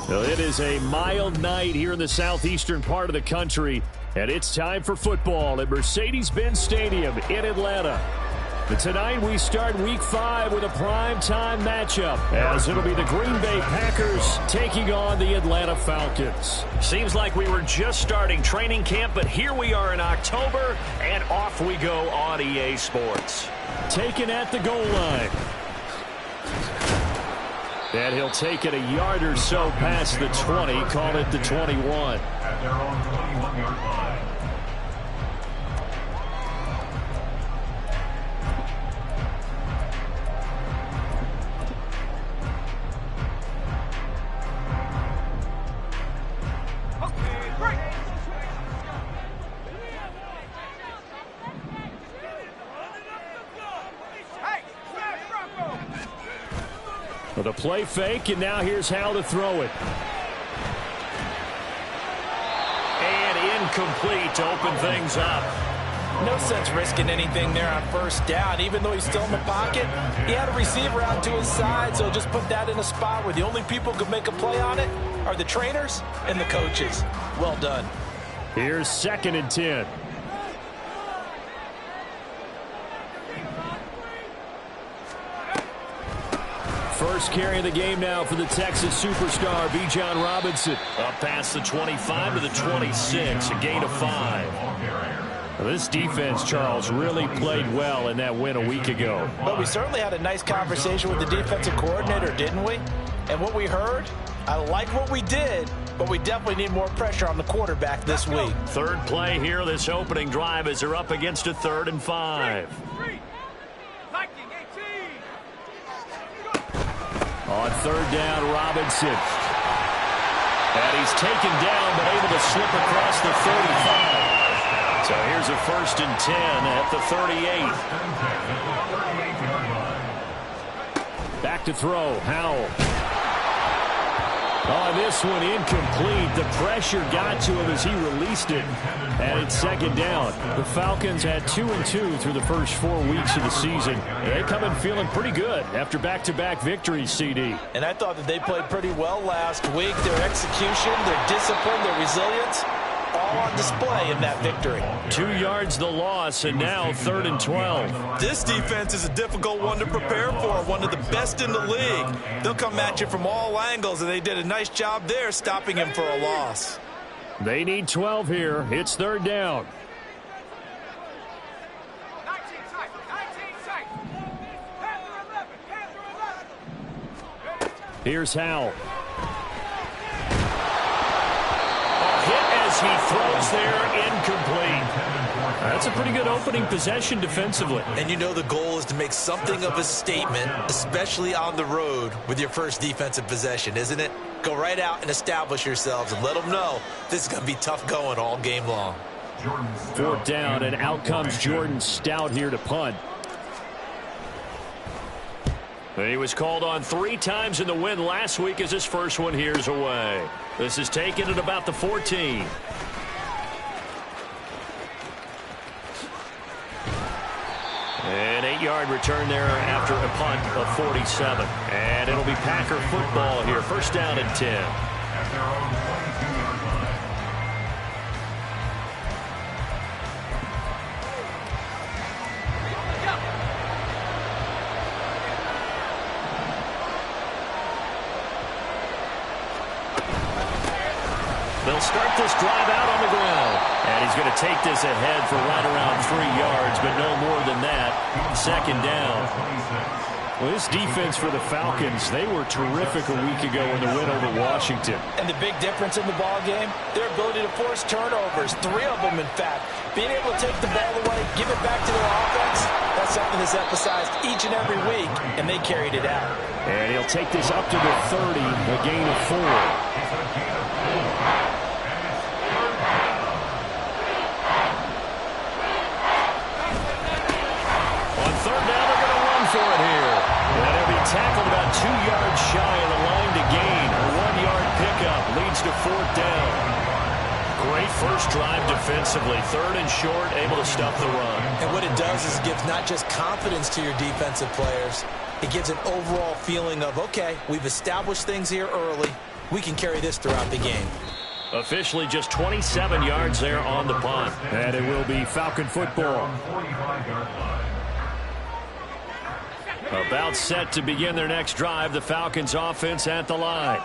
Well, it is a mild night here in the southeastern part of the country, and it's time for football at Mercedes-Benz Stadium in Atlanta. But tonight we start Week 5 with a primetime matchup, as it'll be the Green Bay Packers taking on the Atlanta Falcons. Seems like we were just starting training camp, but here we are in October, and off we go on EA Sports. Taken at the goal line. And he'll take it a yard or so past the 20, call it the 21. At their own 21-yard line. With a play fake, and now here's how to throw it. And incomplete to open things up. No sense risking anything there on first down. Even though he's still in the pocket, he had a receiver out to his side, so just put that in a spot where the only people who can make a play on it are the trainers and the coaches. Well done. Here's 2nd and 10. First carry of the game now for the Texas superstar, Bijan Robinson. Up past the 25 to the 26, a gain of 5. Well, this defense, Charles, really played well in that win a week ago. But we certainly had a nice conversation with the defensive coordinator, didn't we? And what we heard, I like what we did, but we definitely need more pressure on the quarterback this week. Third play here, this opening drive, as they're up against a 3rd and 5. On 3rd down, Robinson. And he's taken down, but able to slip across the 35. So here's a 1st and 10 at the 38. Back to throw, Howell. Oh, this one incomplete. The pressure got to him as he released it. And it's 2nd down. The Falcons had 2-2 through the first 4 weeks of the season. And they come in feeling pretty good after back-to-back victories, CD. And I thought that they played pretty well last week. Their execution, their discipline, their resilience, all on display in that victory. 2 yards the loss, and now 3rd and 12. This defense is a difficult one to prepare for, one of the best in the league. They'll come at you from all angles, and they did a nice job there stopping him for a loss. They need 12 here. It's 3rd down. Here's Howell. He throws there, incomplete. That's a pretty good opening possession defensively. And you know the goal is to make something of a statement, especially on the road with your first defensive possession, isn't it? Go right out and establish yourselves and let them know this is going to be tough going all game long. 4th down, and out comes Jordan Stout here to punt. He was called on 3 times in the win last week as his first one here's away. This is taken at about the 14. An 8-yard return there after a punt of 47. And it'll be Packer football here. 1st down and 10. At their own 22-yard line. They'll start this drive out on the ground. And he's going to take this ahead for right around 3 yards, but no more than that. 2nd down. Well, this defense for the Falcons, they were terrific a week ago in the win over Washington. And the big difference in the ball game, their ability to force turnovers, 3 of them, in fact. Being able to take the ball away, give it back to their offense, that's something that's emphasized each and every week, and they carried it out. And he'll take this up to the 30, a gain of 4. Tackled about 2 yards shy of the line to gain. A 1-yard pickup leads to 4th down. Great first drive defensively. 3rd and short, able to stop the run. And what it does is it gives not just confidence to your defensive players, it gives an overall feeling of, okay, we've established things here early. we can carry this throughout the game. Officially just 27 yards there on the punt. And it will be Falcon football. 45-yard line. About set to begin their next drive, the Falcons offense at the line.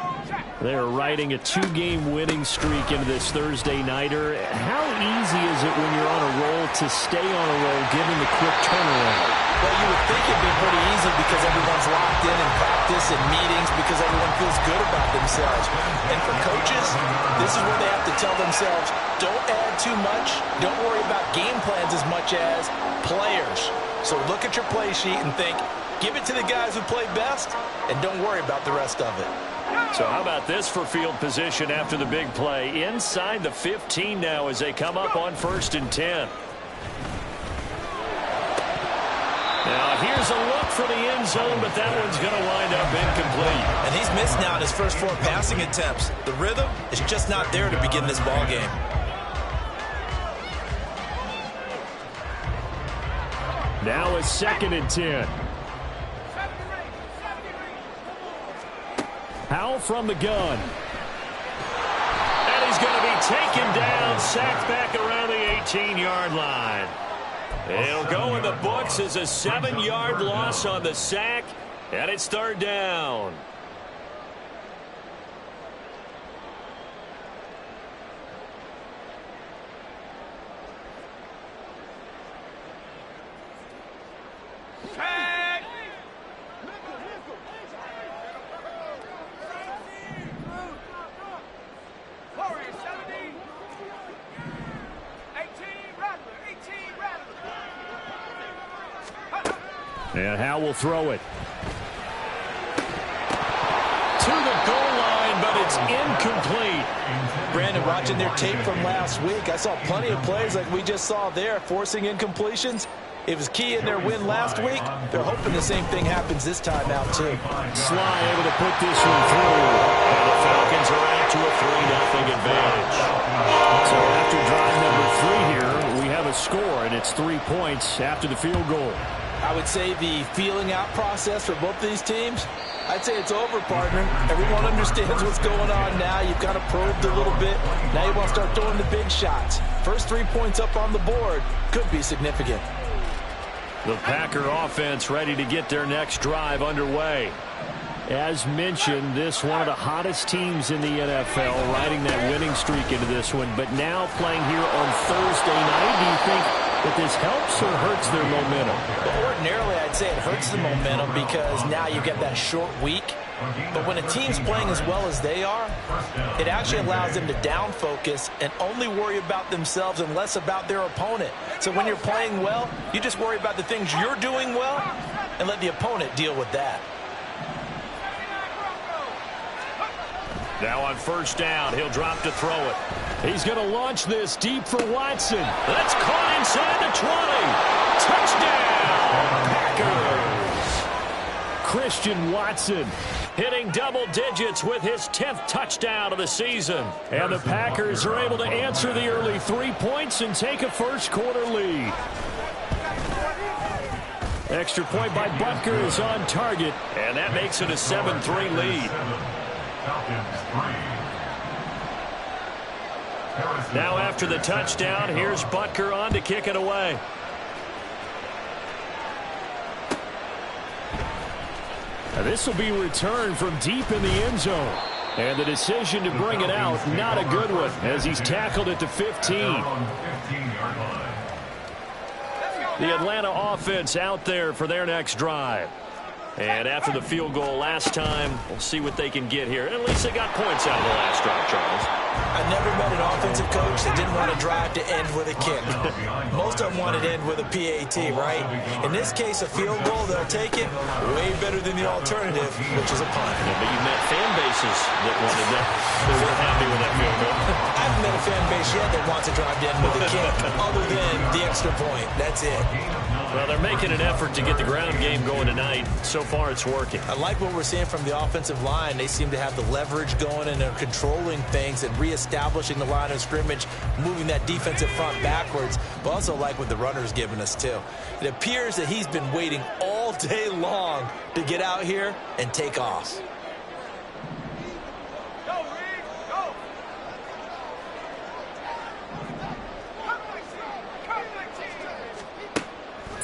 They're riding a 2-game winning streak into this Thursday nighter. How easy is it when you're on a roll to stay on a roll given the quick turnaround? Well, you would think it'd be pretty easy because everyone's locked in practice and meetings because everyone feels good about themselves. And for coaches, this is where they have to tell themselves, don't add too much, don't worry about game plans as much as players. So look at your play sheet and think, give it to the guys who play best, and don't worry about the rest of it. So how about this for field position after the big play? Inside the 15 now as they come up on 1st and 10. Now here's a look for the end zone, but that one's going to wind up incomplete. And he's missed now in his first 4 passing attempts. The rhythm is just not there to begin this ball game. Now it's 2nd and 10. Howell from the gun. And he's going to be taken down, sacked back around the 18-yard line. It'll go in the books as a 7-yard loss on the sack, and it's 3rd down. And Howell will throw it. To the goal line, but it's incomplete. Brandon, watching their tape from last week, I saw plenty of plays like we just saw there, forcing incompletions. It was key in their win last week. They're hoping the same thing happens this time out, too. Sly able to put this one through. And the Falcons are out to a 3-0 advantage. So after drive number 3 here, we have a score, and it's 3 points after the field goal. I would say the feeling out process for both these teams, I'd say it's over, partner. Everyone understands what's going on now. You've kind of probed a little bit. Now you want to start throwing the big shots. First 3 points up on the board could be significant. The Packer offense ready to get their next drive underway. As mentioned, this one of the hottest teams in the NFL, riding that winning streak into this one, but now playing here on Thursday night. Do you think that this helps or hurts their momentum? Well, ordinarily, I'd say it hurts the momentum because now you get that short week. But when a team's playing as well as they are, it actually allows them to down focus and only worry about themselves and less about their opponent. So when you're playing well, you just worry about the things you're doing well and let the opponent deal with that. Now on 1st down, he'll drop to throw it. He's going to launch this deep for Watson. That's caught inside the 20. Touchdown, Packers. Christian Watson hitting double digits with his 10th touchdown of the season. And the Packers are able to answer the early 3 points and take a first-quarter lead. Extra point by Butker is on target, and that makes it a 7-3 lead. Now after the touchdown, here's Butker on to kick it away. Now this will be returned from deep in the end zone. And the decision to bring it out, not a good one, as he's tackled at the 15. The Atlanta offense out there for their next drive. And after the field goal last time, we'll see what they can get here. At least they got points out of the last drive, Charles. I never met an offensive coach that didn't want to drive to end with a kick. Most of them wanted to end with a PAT, right? In this case, a field goal, they'll take it way better than the alternative, which is a punt. Yeah, but you met fan bases that wanted that. They were happy with that field goal. I haven't met a fan base yet that wants to drive to end with a kick, other than the extra point. That's it. Well, they're making an effort to get the ground game going tonight. So far, it's working. I like what we're seeing from the offensive line. They seem to have the leverage going, and they're controlling things and reestablishing the line of scrimmage, moving that defensive front backwards. But also like what the runner's giving us, too. It appears that he's been waiting all day long to get out here and take off.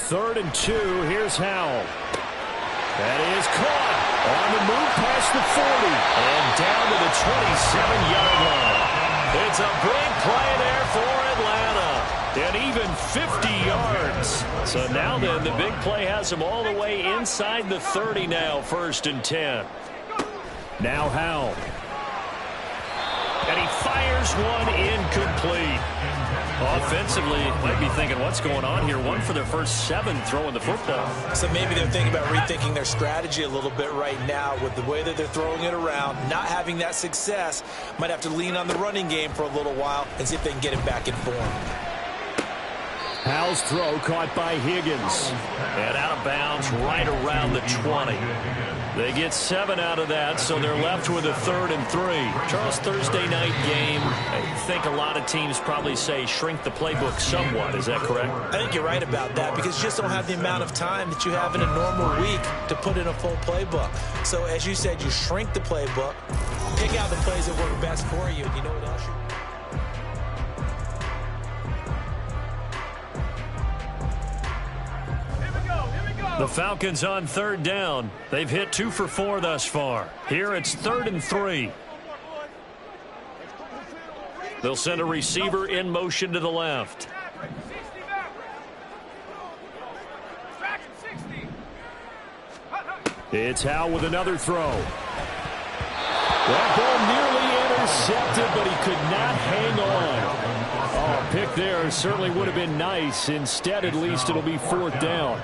3rd and 2. Here's Howell. That is caught on the move past the 40 and down to the 27-yard line. It's a big play there for Atlanta. And even 50 yards. So now then, the big play has him all the way inside the 30 now, 1st and 10. Now Howell. And he fires one incomplete. Offensively, might be thinking, what's going on here? One for their first 7 throwing the football. So maybe they're thinking about rethinking their strategy a little bit right now with the way that they're throwing it around, not having that success. Might have to lean on the running game for a little while and see if they can get him back in form. Howell's throw caught by Higgins. And out of bounds right around the 20. They get 7 out of that, so they're left with a 3rd and 3. Charles, Thursday night game, I think a lot of teams probably say shrink the playbook somewhat. Is that correct? I think you're right about that because you just don't have the amount of time that you have in a normal week to put in a full playbook. So as you said, you shrink the playbook, pick out the plays that work best for you, and you know what else? The Falcons on 3rd down. They've hit 2 for 4 thus far. Here it's 3rd and 3. They'll send a receiver in motion to the left. It's Howell with another throw. That ball nearly intercepted, but he could not hang on. Oh, a pick there certainly would have been nice. Instead, at least, it'll be 4th down.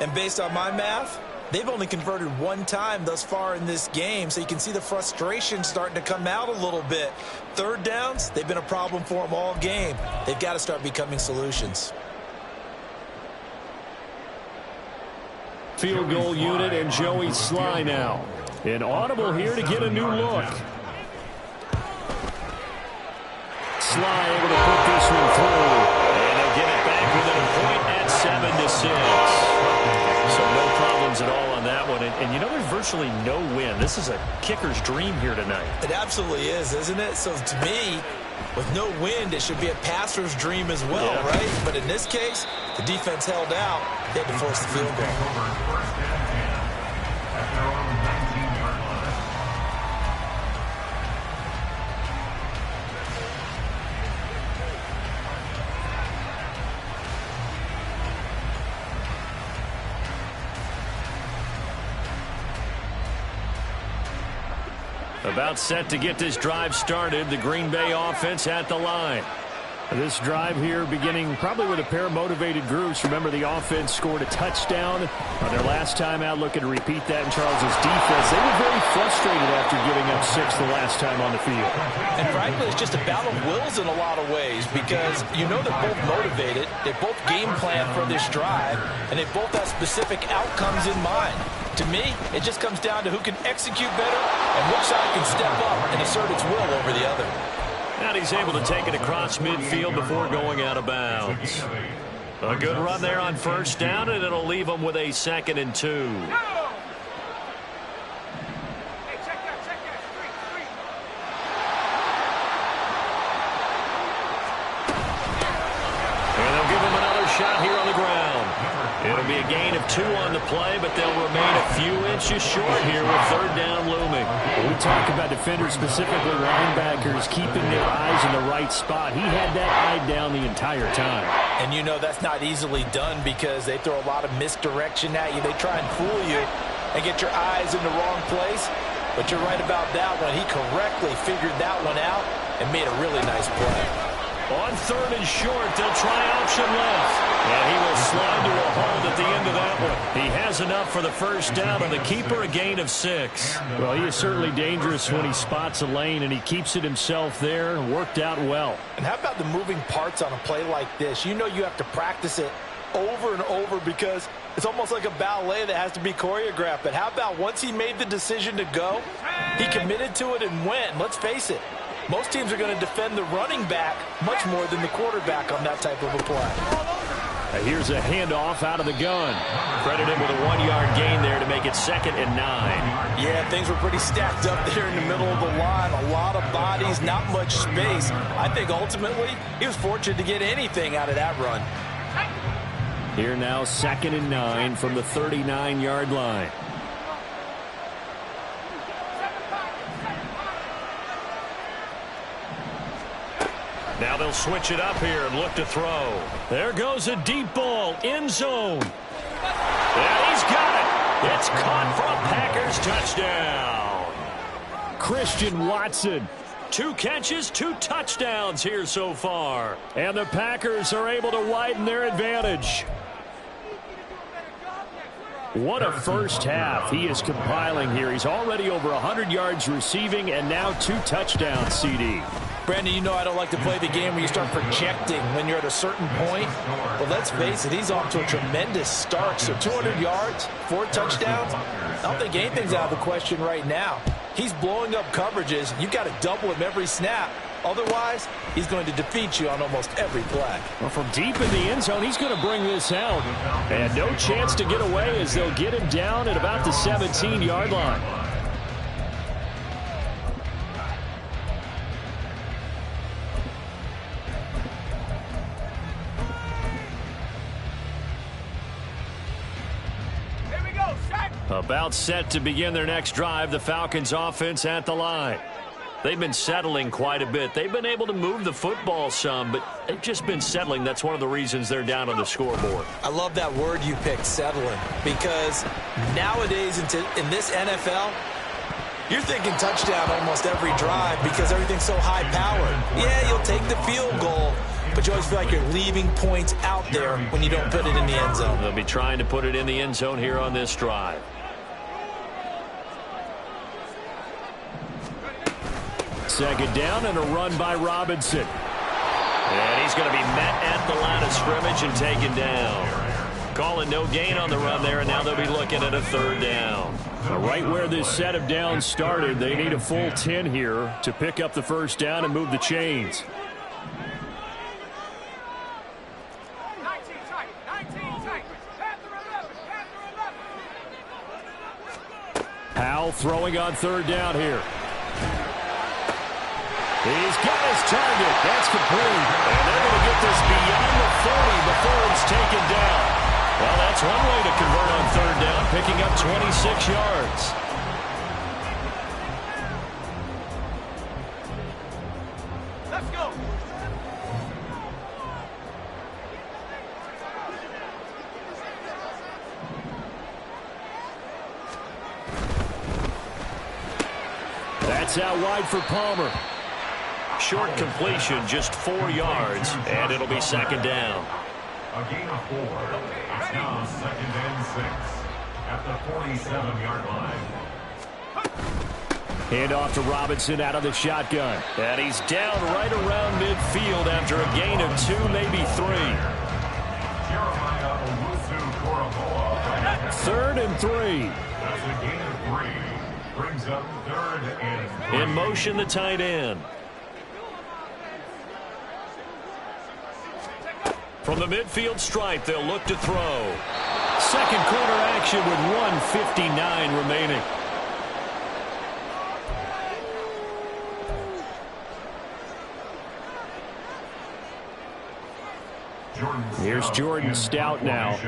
And based on my math, they've only converted 1 time thus far in this game, so you can see the frustration starting to come out a little bit. 3rd downs, they've been a problem for them all game. They've got to start becoming solutions. Field goal unit and Joey Sly now. An audible here to get a new look. Sly able to put this one through. And they'll get it back within a point at 7-6. So no problems at all on that one. And you know, there's virtually no win. This is a kicker's dream here tonight. It absolutely is, isn't it? So to me, with no wind, it should be a passer's dream as well, yeah. Right? But in this case, the defense held out. They had to force the field goal. About set to get this drive started. The Green Bay offense at the line. This drive here beginning probably with a pair of motivated groups. Remember, the offense scored a touchdown on their last time out. Looking to repeat that in Charles's defense. They were very frustrated after giving up 6 the last time on the field. And frankly, it's just a battle of wills in a lot of ways because you know they're both motivated. They both game plan for this drive, and they both have specific outcomes in mind. To me, it just comes down to who can execute better and which side can step up and assert its will over the other. And he's able to take it across midfield before going out of bounds. A good run there on 1st down, and it'll leave him with a 2nd and 2. And they'll give him another shot here on the ground. It'll be a gain of 2 on the play, but they'll remain a few inches short here with 3rd down looming. We talk about defenders, specifically linebackers, keeping their eyes in the right spot. He had that eye down the entire time. And you know that's not easily done because they throw a lot of misdirection at you. They try and fool you and get your eyes in the wrong place. But you're right about that one. He correctly figured that one out and made a really nice play. On 3rd and short, they'll try option left. And he will slide to a hold at the end of that one. He has enough for the 1st down, and the keeper a gain of 6. Well, he is certainly dangerous when he spots a lane, and he keeps it himself there. Worked out well. And how about the moving parts on a play like this? You know you have to practice it over and over because it's almost like a ballet that has to be choreographed. But how about once he made the decision to go, he committed to it and went. And let's face it, most teams are going to defend the running back much more than the quarterback on that type of a play. Here's a handoff out of the gun. Credit him with a 1-yard gain there to make it 2nd and 9. Yeah, things were pretty stacked up there in the middle of the line. A lot of bodies, not much space. I think ultimately he was fortunate to get anything out of that run. Here now, 2nd and 9 from the 39-yard line. Now they'll switch it up here and look to throw. There goes a deep ball, end zone. And he's got it. It's caught for a Packers touchdown. Christian Watson. 2 catches, 2 touchdowns here so far. And the Packers are able to widen their advantage. What a first half he is compiling here. He's already over 100 yards receiving and now 2 touchdowns, CD. Brandon, you know I don't like to play the game where you start projecting when you're at a certain point. But let's face it, he's off to a tremendous start. So 200 yards, 4 touchdowns. I don't think anything's out of the question right now. He's blowing up coverages. You've got to double him every snap. Otherwise, he's going to defeat you on almost every play. Well, from deep in the end zone, he's going to bring this out. And no chance to get away as they'll get him down at about the 17-yard line. About set to begin their next drive, the Falcons offense at the line. They've been settling quite a bit. They've been able to move the football some, but they've just been settling. That's one of the reasons they're down on the scoreboard. I love that word you picked, settling, because nowadays in this NFL, you're thinking touchdown almost every drive because everything's so high-powered. Yeah, you'll take the field goal, but you always feel like you're leaving points out there when you don't put it in the end zone. They'll be trying to put it in the end zone here on this drive. Second down and a run by Robinson. And he's going to be met at the line of scrimmage and taken down. Calling no gain on the run there, and now they'll be looking at a 3rd down. Right where this set of downs started, they need a full 10 here to pick up the first down and move the chains. Powell throwing on 3rd down here. He's got his target. That's complete. And they're going to get this beyond the 40 before it's taken down. Well, that's one way to convert on 3rd down, picking up 26 yards. Let's go. That's out wide for Palmer. Short completion, just 4 yards, and it'll be 2nd down. A gain of 4. It's now 2nd and 6 at the 47-yard line. Hand off to Robinson out of the shotgun. And he's down right around midfield after a gain of 2, maybe 3. Jeremiah Owusu-Koramoah. 3rd and 3. That's a gain of 3. Brings up 3rd and 3. In motion, the tight end. From the midfield stripe, they'll look to throw. Second quarter action with 1:59 remaining. Here's Jordan Stout now.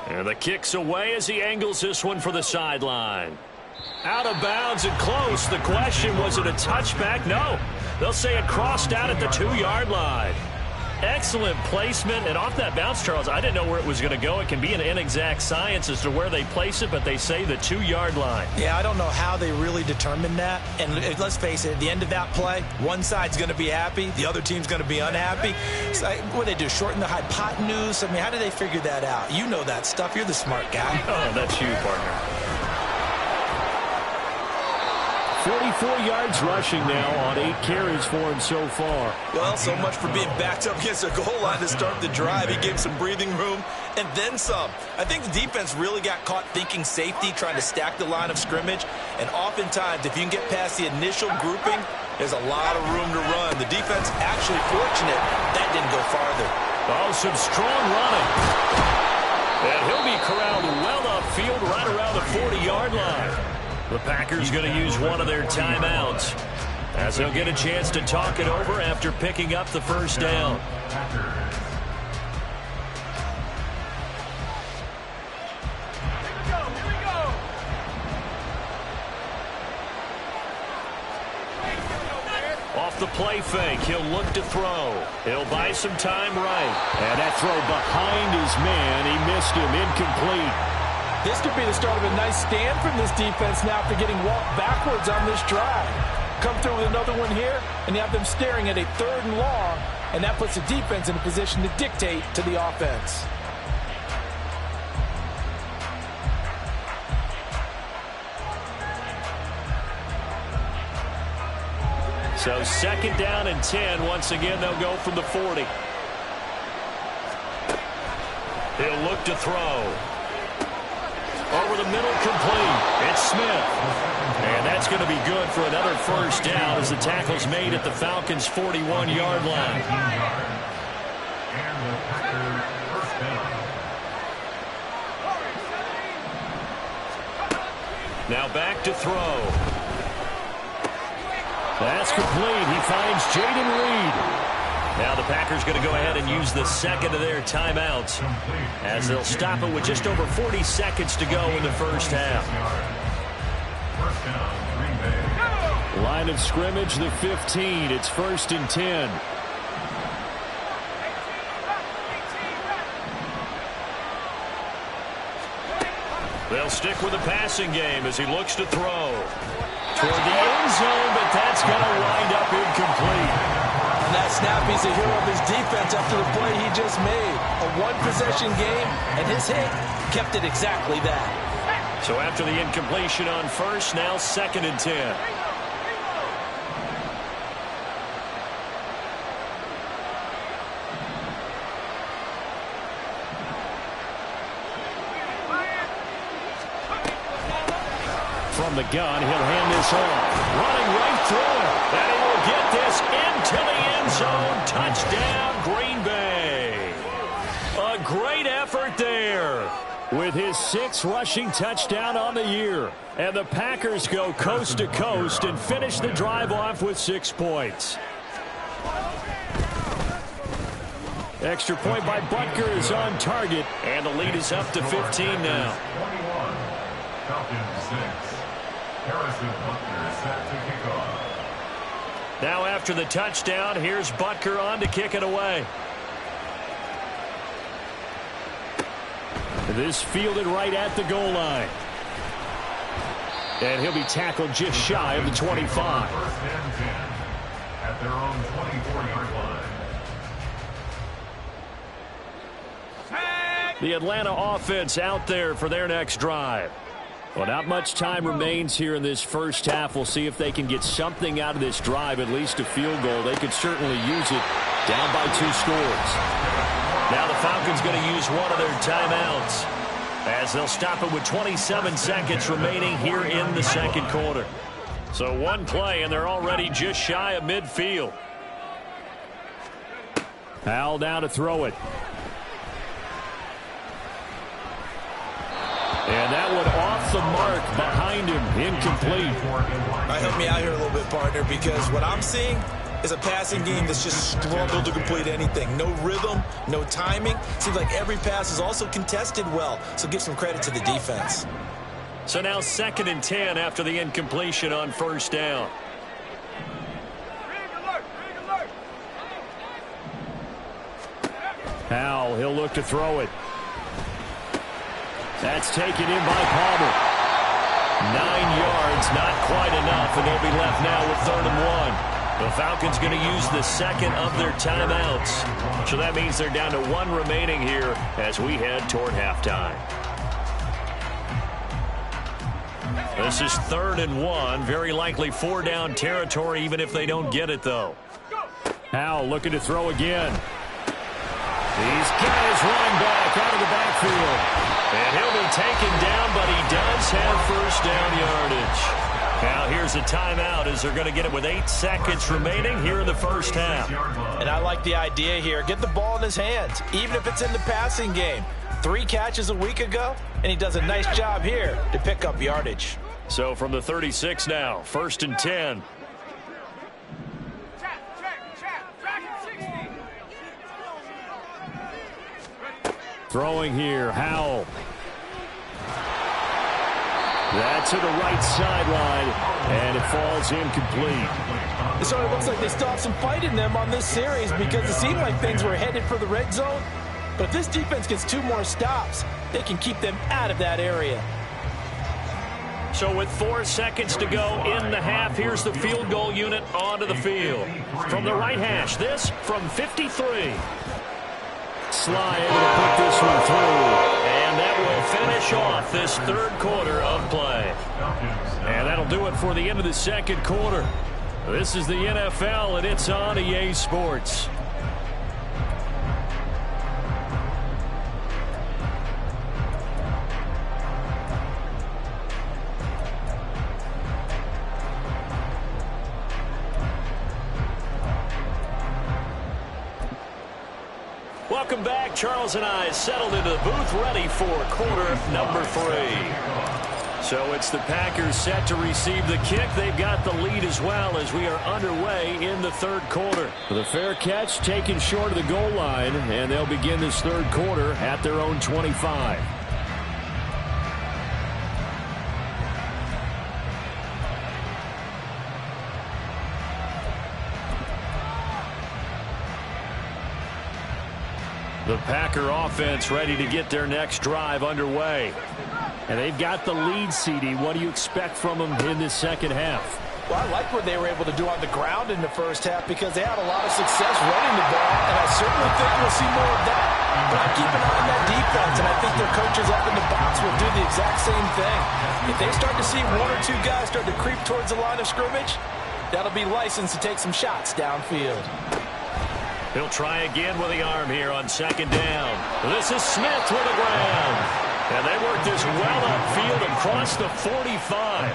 And the kick's away as he angles this one for the sideline. Out of bounds and close. The question, was it a touchback? No. They'll say it crossed out at the 2-yard line. Excellent placement. And off that bounce, Charles, I didn't know where it was going to go. It can be an inexact science as to where they place it, but they say the 2-yard line. Yeah, I don't know how they really determined that. And let's face it, at the end of that play, one side's going to be happy, the other team's going to be unhappy. So, what do they do, shorten the hypotenuse? I mean, how do they figure that out? You know that stuff. You're the smart guy. Oh, that's you, partner. 44 yards rushing now on 8 carries for him so far. Well, so much for being backed up against a goal line to start the drive. He gave some breathing room and then some. I think the defense really got caught thinking safety, trying to stack the line of scrimmage. And oftentimes, if you can get past the initial grouping, there's a lot of room to run. The defense actually fortunate that didn't go farther. Oh, some strong running. And he'll be corralled well upfield right around the 40-yard line. The Packers going to use one of their timeouts as they'll get a chance to talk it over after picking up the first down. Off the play fake, he'll look to throw. He'll buy some time right. And that throw behind his man, he missed him, incomplete. This could be the start of a nice stand from this defense now after getting walked backwards on this drive. Come through with another one here, and you have them staring at a 3rd and long, and that puts the defense in a position to dictate to the offense. So 2nd down and 10. Once again, they'll go from the 40. He'll look to throw. Over the middle, complete. It's Smith. And that's going to be good for another first down as the tackle's made at the Falcons' 41-yard line. And the Packers first down. Now back to throw. That's complete. He finds Jaden Reed. Now the Packers going to go ahead and use the 2nd of their timeouts as they'll stop it with just over 40 seconds to go in the first half. First down, Green Bay. Line of scrimmage, the 15. It's 1st and 10. They'll stick with the passing game as he looks to throw. Toward the end zone, but that's going to wind up incomplete. On that snap, he's a hero of his defense after the play he just made. A one-possession game, and his hit kept it exactly that. So after the incompletion on first, now 2nd and 10. From the gun, he'll hand this off. Running right through it. And he will get this into the end zone. Touchdown, Green Bay. A great effort there. With his 6th rushing touchdown on the year. And the Packers go coast to coast and finish the drive off with 6 points. Extra point by Butker is on target. And the lead is up to 15 now. 21. Falcons 6. Harrison Butker set to kick off. Now after the touchdown, here's Butker on to kick it away. This fielded right at the goal line. And he'll be tackled just shy of the 25. First and 10 at their own 24-yard line. The Atlanta offense out there for their next drive. Well, not much time remains here in this first half. We'll see if they can get something out of this drive, at least a field goal. They could certainly use it down by 2 scores. Now the Falcons going to use one of their timeouts as they'll stop it with 27 seconds remaining here in the 2nd quarter. So one play, and they're already just shy of midfield. Powell down to throw it. And that one off the mark behind him, incomplete. Help me out here a little bit, partner, because what I'm seeing is a passing game that's just struggled to complete anything. No rhythm, no timing. Seems like every pass is also contested well, so give some credit to the defense. So now 2nd and 10 after the incompletion on first down. Powell, he'll look to throw it. That's taken in by Palmer. 9 yards, not quite enough, and they'll be left now with 3rd and 1. The Falcons going to use the 2nd of their timeouts. So that means they're down to 1 remaining here as we head toward halftime. This is 3rd and 1. Very likely 4-down territory, even if they don't get it, though. Powell looking to throw again. He's got his running back out of the backfield. And he'll be taken down, but he does have first down yardage. Now here's a timeout as they're going to get it with 8 seconds remaining here in the first half. And I like the idea here. Get the ball in his hands, even if it's in the passing game. 3 catches a week ago, and he does a nice job here to pick up yardage. So from the 36 now, 1st and 10. Throwing here, Howell. That's to the right sideline, and it falls incomplete. So it looks like they still have some fight in them on this series because it seemed like things were headed for the red zone. But if this defense gets 2 more stops, they can keep them out of that area. So with 4 seconds to go in the half, here's the field goal unit onto the field. From the right hash, this from 53. Sly able to put this one through. And that will finish off this 3rd quarter of play. And that'll do it for the end of the 2nd quarter. This is the NFL, and it's on EA Sports. Welcome back. Charles and I settled into the booth, ready for quarter number 3. So it's the Packers set to receive the kick. They've got the lead as well as we are underway in the 3rd quarter. The fair catch taken short of the goal line, and they'll begin this 3rd quarter at their own 25. The Packer offense ready to get their next drive underway. And they've got the lead, CD. What do you expect from them in this 2nd half? Well, I like what they were able to do on the ground in the 1st half because they had a lot of success running the ball, and I certainly think we'll see more of that. But I keep an eye on that defense, and I think their coaches up in the box will do the exact same thing. If they start to see 1 or 2 guys start to creep towards the line of scrimmage, that'll be licensed to take some shots downfield. He'll try again with the arm here on 2nd down. This is Smith with the ground. And they work this well upfield across the 45.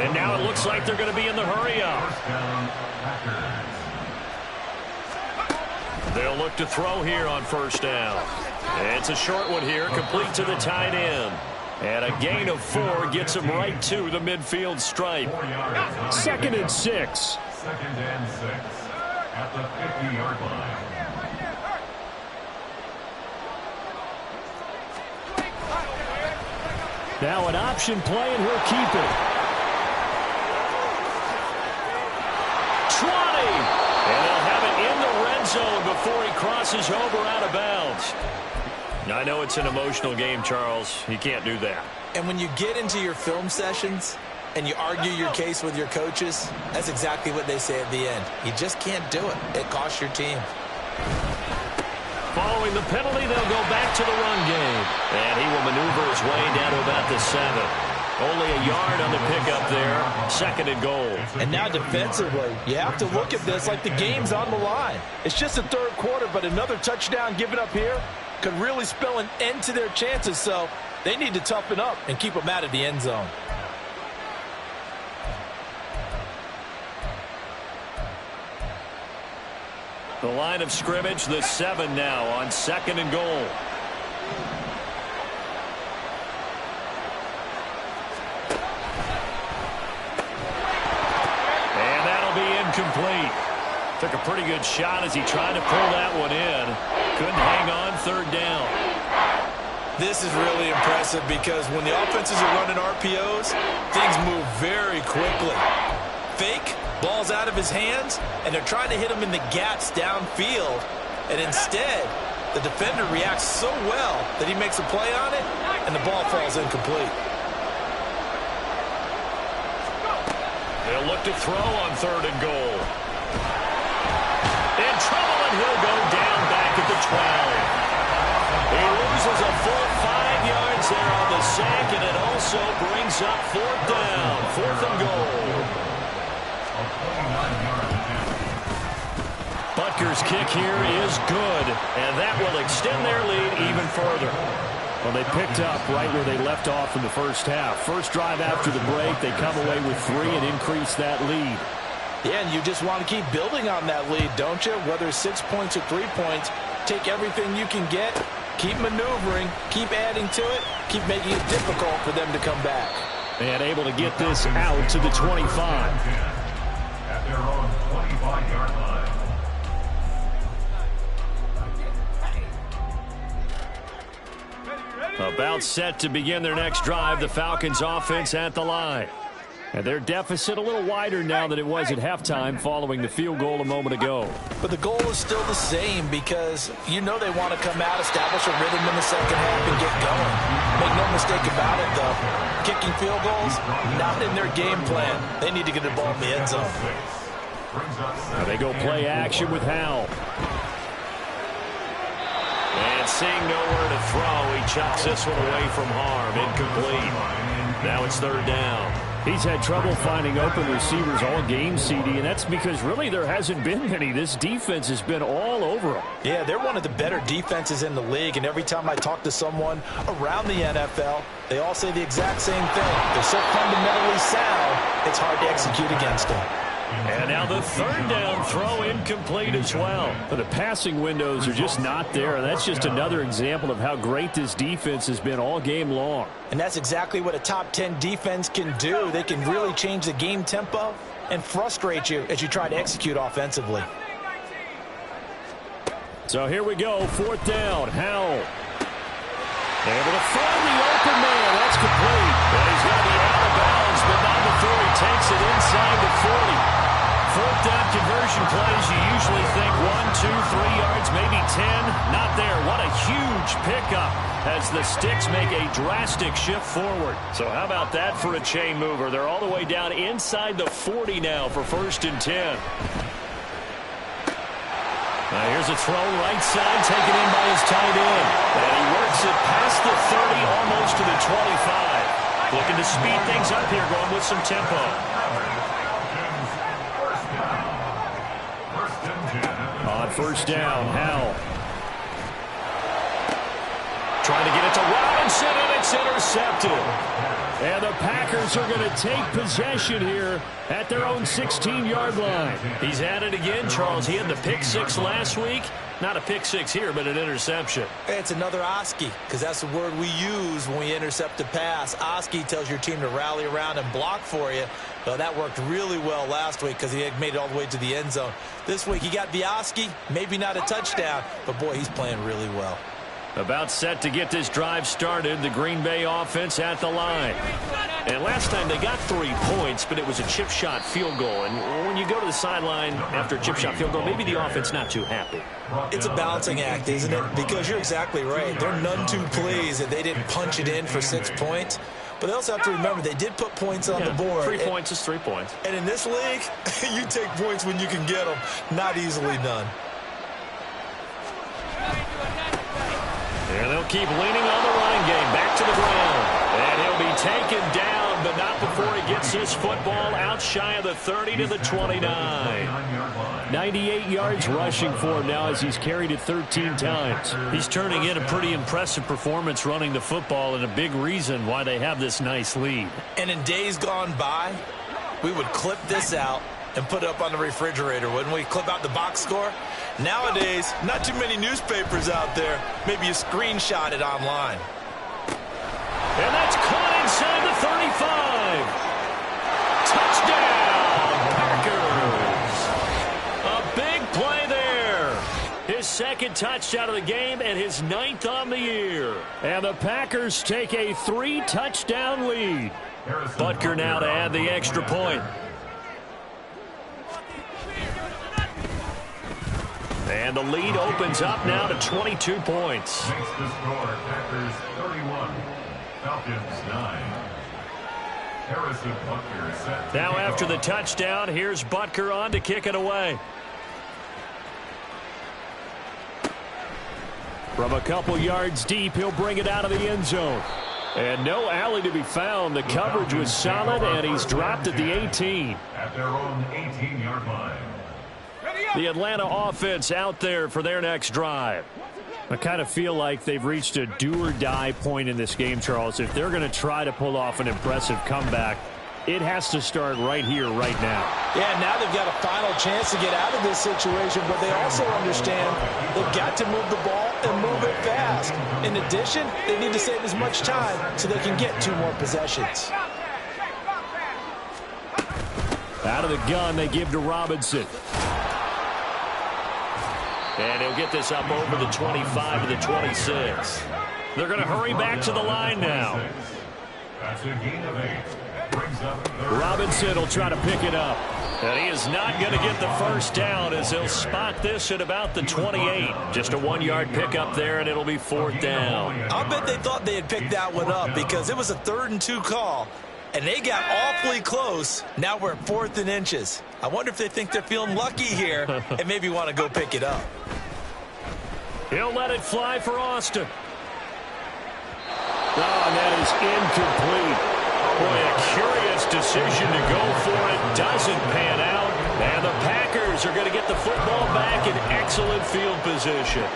And now it looks like they're going to be in the hurry-up. They'll look to throw here on 1st down. It's a short one here, complete to the tight end. And a gain of 4 gets him right to the midfield stripe. 2nd and 6. 2nd and 6 at the 50-yard line. Now an option play, and he'll keep it. 20! And they'll have it in the red zone before he crosses over out of bounds. I know it's an emotional game, Charles. You can't do that. And when you get into your film sessions and you argue your case with your coaches, that's exactly what they say at the end. You just can't do it. It costs your team. Following the penalty, they'll go back to the run game. And he will maneuver his way down to about the 7. Only a yard on the pickup there. 2nd and goal. And now defensively, you have to look at this like the game's on the line. It's just the 3rd quarter, but another touchdown given up here could really spell an end to their chances. So they need to toughen up and keep them out of the end zone. The line of scrimmage, the 7 now on 2nd and goal. And that'll be incomplete. Took a pretty good shot as he tried to pull that one in. Couldn't hang on 3rd down. This is really impressive because when the offenses are running RPOs, things move very quickly. Fake. Ball's out of his hands, and they're trying to hit him in the gaps downfield. And instead, the defender reacts so well that he makes a play on it, and the ball falls incomplete. They'll look to throw on 3rd and goal. In trouble, and he'll go down back at the 12. He loses a full 5 yards there on the sack, and it also brings up 4th down. 4th and goal. Butker's kick here is good, and that will extend their lead even further. Well, they picked up right where they left off in the first half. First drive after the break, they come away with 3 and increase that lead. Yeah, and you just want to keep building on that lead, don't you? Whether it's 6 points or 3 points, take everything you can get, keep maneuvering, keep adding to it, keep making it difficult for them to come back. And able to get this out to the 25. At their own 25-yard line. About set to begin their next drive, the Falcons offense at the line. And their deficit a little wider now than it was at halftime following the field goal a moment ago. But the goal is still the same because you know they want to come out, establish a rhythm in the second half, and get going. Make no mistake about it, though. Kicking field goals, not in their game plan. They need to get the ball in the end zone. Now they go play action with Howell. And seeing nowhere to throw, he chucks this one away from harm. Incomplete. Now it's third down. He's had trouble finding open receivers all game, CD, and that's because really there hasn't been many. This defense has been all over them. Yeah, they're one of the better defenses in the league, and every time I talk to someone around the NFL, they all say the exact same thing. They're so fundamentally sound, it's hard to execute against them. And now the third down throw incomplete as well. But the passing windows are just not there, and that's just another example of how great this defense has been all game long. And that's exactly what a top 10 defense can do. They can really change the game tempo and frustrate you as you try to execute offensively. So here we go, fourth down, Howell. Able to find the open man. That's complete. And he's going to be out of bounds, but not before he takes it inside the 40. Fourth down conversion plays, you usually think 1, 2, 3 yards, maybe 10. Not there. What a huge pickup as the Sticks make a drastic shift forward. So how about that for a chain mover? They're all the way down inside the 40 now for 1st and 10. Now here's a throw right side taken in by his tight end. And he works it past the 30, almost to the 25. Looking to speed things up here, going with some tempo. On first down, Howell. Trying to get it to Robinson, and it's intercepted. And the Packers are going to take possession here at their own 16-yard line. He's at it again, Charles. He had the pick six last week. Not a pick six here, but an interception. It's another Oski, because that's the word we use when we intercept a pass. Oski tells your team to rally around and block for you. Well, that worked really well last week because he had made it all the way to the end zone. This week he got the Oski, maybe not a touchdown, but boy, he's playing really well. About set to get this drive started, the Green Bay offense at the line. And last time they got 3 points, but it was a chip shot field goal. And when you go to the sideline after a chip shot field goal, maybe the offense not too happy. It's a balancing act, isn't it? Because you're exactly right. They're none too pleased that they didn't punch it in for 6 points. But they also have to remember they did put points on the board. 3 points is 3 points. And in this league, you take points when you can get them. Not easily done. And they'll keep leaning on the running game. Back to the ground. And he'll be taken down, but not before he gets his football out shy of the 30 to the 29. 98 yards rushing for him now as he's carried it 13 times. He's turning in a pretty impressive performance running the football, and a big reason why they have this nice lead. And in days gone by, we would clip this out and put it up on the refrigerator, wouldn't we? Clip out the box score. Nowadays, not too many newspapers out there. Maybe you screenshot it online. And that's caught inside the 35. Touchdown, Packers. A big play there. His second touchdown of the game and his 9th on the year. And the Packers take a 3-touchdown lead. Butker now to add the extra point. And the lead opens up now to 22 points. Makes the score Packers 31, Falcons 9. Harrison Butker set. Now after the touchdown, here's Butker on to kick it away. From a couple yards deep, he'll bring it out of the end zone. And no alley to be found. The coverage was solid, and he's dropped at the 18. At their own 18-yard line. The Atlanta offense out there for their next drive. I kind of feel like they've reached a do-or-die point in this game, Charles. If they're going to try to pull off an impressive comeback, it has to start right here, right now. Yeah, now they've got a final chance to get out of this situation, but they also understand they've got to move the ball and move it fast. In addition, they need to save as much time so they can get 2 more possessions. Out of the gun, they give to Robinson. And he'll get this up over the 25 to the 26. They're going to hurry back to the line now. That's a gain of 8. Brings up Robinson will try to pick it up. And he is not going to get the first down as he'll spot this at about the 28. Just a 1-yard pickup there, and it'll be 4th down. I'll bet they thought they had picked that one up because it was a 3rd and 2 call, and they got awfully close. Now we're at 4th and inches. I wonder if they think they're feeling lucky here and maybe want to go pick it up. He'll let it fly for Austin. Oh, and that is incomplete. Boy, a curious decision to go for it. Doesn't pan out. And the Packers are going to get the football back in excellent field position.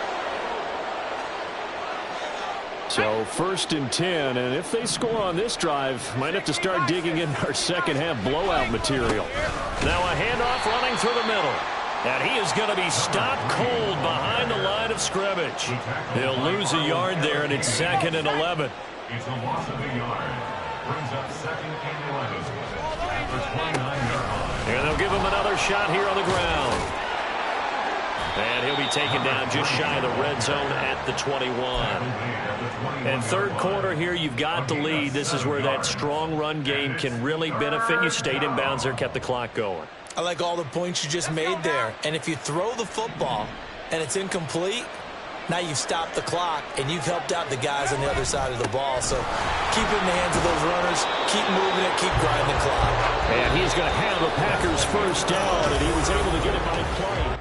So 1st and 10, and if they score on this drive, might have to start digging in our second half blowout material. Now a handoff running through the middle. And he is going to be stopped cold behind the line of scrimmage. They'll lose a yard there, and it's 2nd and 11. It's a loss of a yard. Brings up 2nd and 11 at the 29-yard line. And they'll give him another shot here on the ground. And he'll be taken down just shy of the red zone at the 21. And 3rd quarter here, you've got the lead. This is where that strong run game can really benefit you. Stayed in bounds there, kept the clock going. I like all the points you just made there. And if you throw the football and it's incomplete, now you've stopped the clock and you've helped out the guys on the other side of the ball. So keep it in the hands of those runners. Keep moving it. Keep grinding the clock. And he's going to have a Packers first down, and he was able to get it by play.